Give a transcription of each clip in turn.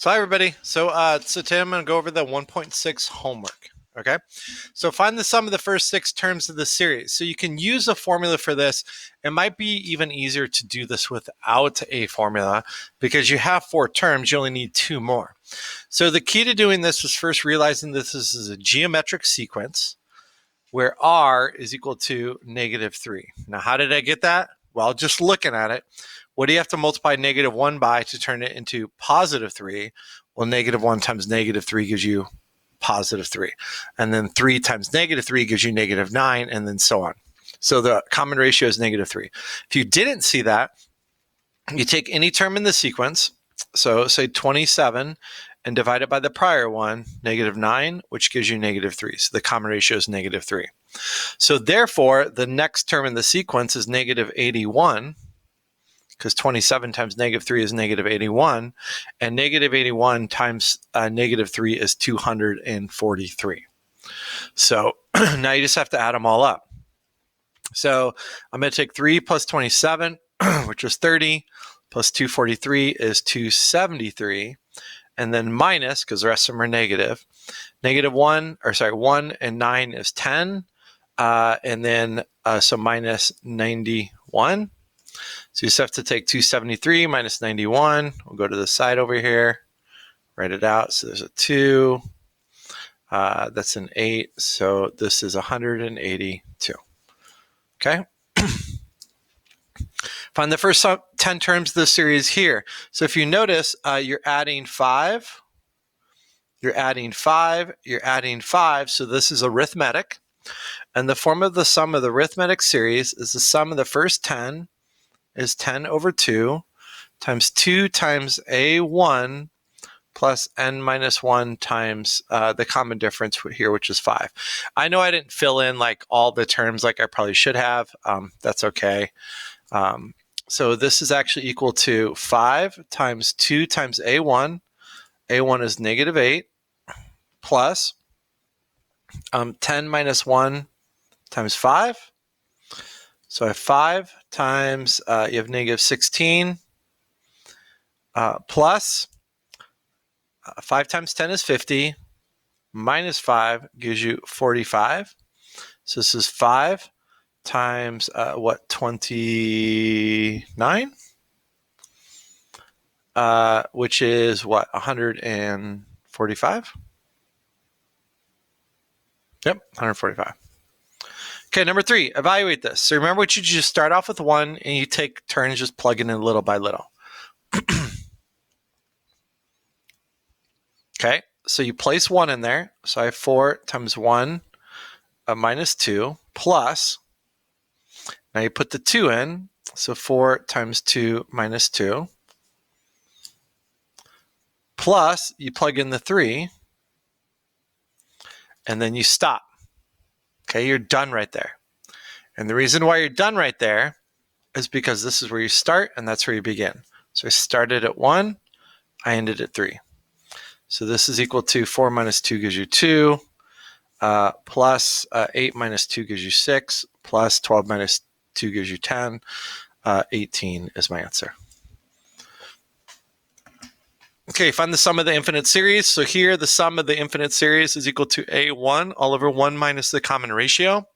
So hi everybody. So today I'm going to go over the 1.6 homework. Okay. So find the sum of the first 6 terms of the series. So you can use a formula for this. It might be even easier to do this without a formula because you have 4 terms. You only need 2 more. So the key to doing this is first realizing this is a geometric sequence where r is equal to -3. Now, how did I get that? Well, just looking at it. What do you have to multiply -1 by to turn it into +3? Well, -1 times -3 gives you +3. And then 3 times -3 gives you -9, and then so on. So the common ratio is -3. If you didn't see that, you take any term in the sequence, so say 27, and divide it by the prior one, -9, which gives you -3. So the common ratio is -3. So therefore, the next term in the sequence is -81, because 27 times -3 is -81, and -81 times -3 is 243. So now you just have to add them all up. So I'm going to take 3 plus 27, which is 30, plus 243 is 273, and then minus, because the rest of them are negative. 1 and 9 is 10, and then so minus 91. So you just have to take 273 minus 91. We'll go to the side over here, write it out. So there's a 2. That's an 8. So this is 182. Okay. Find the first 10 terms of the series here. So if you notice, you're adding 5. You're adding 5. You're adding 5. So this is arithmetic. And the form of the sum of the arithmetic series is the sum of the first 10 is 10 over 2 times 2 times a1 plus n minus 1 times the common difference here, which is 5. I know I didn't fill in like all the terms like I probably should have. That's okay. So this is actually equal to 5 times 2 times a1. a1 is -8 plus 10 minus 1 times 5. So I have 5 times, you have -16 plus 5 times 10 is 50, minus 5 gives you 45. So this is 5 times, 29? Which is what, 145? Yep, 145. Okay, number 3, evaluate this. So remember what you just start off with 1 and you take turns just plugging in little by little. Okay, so you place 1 in there. So I have 4 times 1 minus 2 plus, now you put the 2 in. So 4 times 2 minus 2 plus you plug in the 3 and then you stop. Okay, you're done right there. And the reason why you're done right there is because this is where you start and that's where you begin. So I started at 1, I ended at 3. So this is equal to 4 minus 2 gives you 2, plus 8 minus 2 gives you 6, plus 12 minus 2 gives you 10. 18 is my answer. Okay, find the sum of the infinite series. So here, the sum of the infinite series is equal to a1 all over 1 minus the common ratio.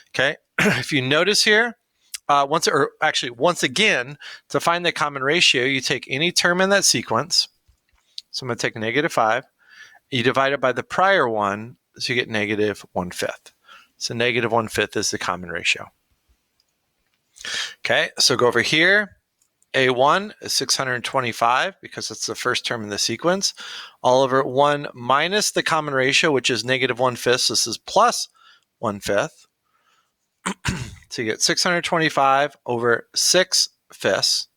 Okay, if you notice here, once again, to find the common ratio, you take any term in that sequence. So I'm going to take -5. You divide it by the prior one, so you get -1/5. So -1/5 is the common ratio. Okay, so go over here. A1 is 625 because it's the first term in the sequence. All over 1 minus the common ratio, which is -1/5. So this is plus 1/5. So you get 625 over 6/5.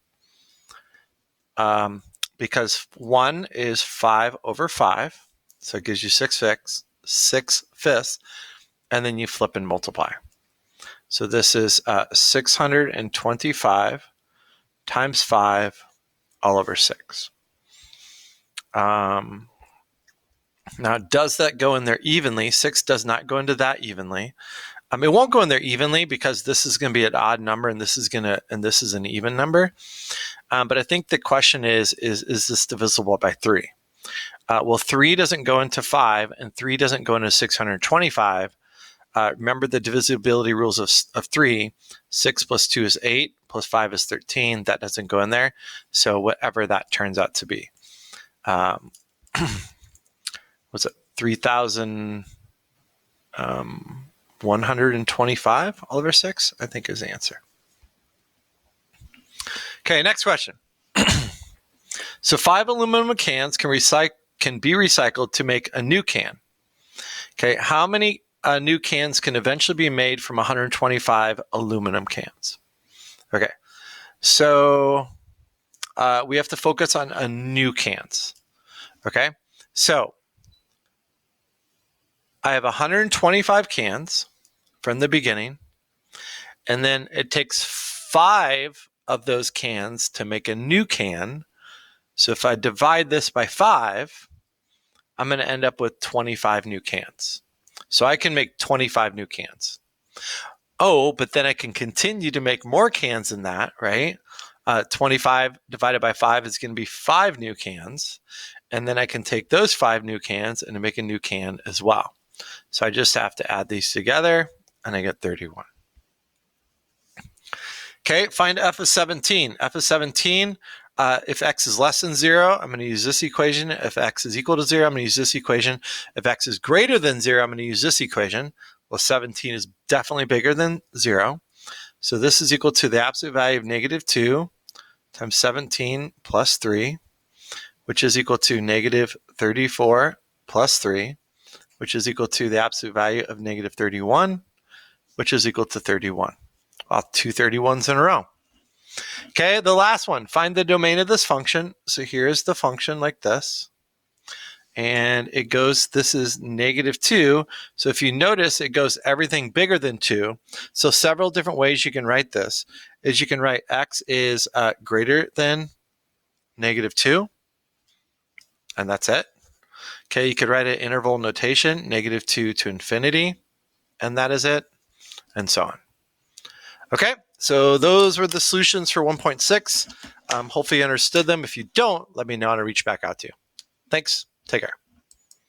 Because 1 is 5 over 5. So it gives you 6/5. And then you flip and multiply. So this is 625 times 5 all over 6. Now, does that go in there evenly? 6 does not go into that evenly. It won't go in there evenly because this is going to be an odd number and this is an even number. But I think the question is this divisible by 3? Well, 3 doesn't go into 5 and 3 doesn't go into 625. Remember the divisibility rules of 3. 6 plus 2 is 8, plus 5 is 13. That doesn't go in there. So whatever that turns out to be. Was it 3,125 all over 6? I think is the answer. Okay, next question. So 5 aluminum cans can be recycled to make a new can. Okay, how many new cans can eventually be made from 125 aluminum cans? Okay, so we have to focus on new cans. Okay, so I have 125 cans from the beginning, and then it takes 5 of those cans to make a new can. So if I divide this by 5, I'm going to end up with 25 new cans. So I can make 25 new cans. Oh, but then I can continue to make more cans than that, right? 25 divided by 5 is going to be 5 new cans. And then I can take those 5 new cans and make a new can as well. So I just have to add these together and I get 31. Okay, find f of 17. F of 17, if x is less than 0, I'm going to use this equation. If x is equal to 0, I'm going to use this equation. If x is greater than 0, I'm going to use this equation. Well, 17 is definitely bigger than 0. So this is equal to the absolute value of negative 2 times 17 plus 3, which is equal to negative 34 plus 3, which is equal to the absolute value of negative 31, which is equal to 31. Well, 2 31s in a row. Okay, the last one, find the domain of this function. So here's the function like this. And it goes, this is negative 2. So if you notice, it goes everything bigger than 2. So several different ways you can write this is you can write x is greater than negative 2. And that's it. Okay, you could write an interval notation, negative 2 to infinity. And that is it. And so on. Okay, so those were the solutions for 1.6. Hopefully you understood them. If you don't, let me know and I'll reach back out to you. Thanks. Take care.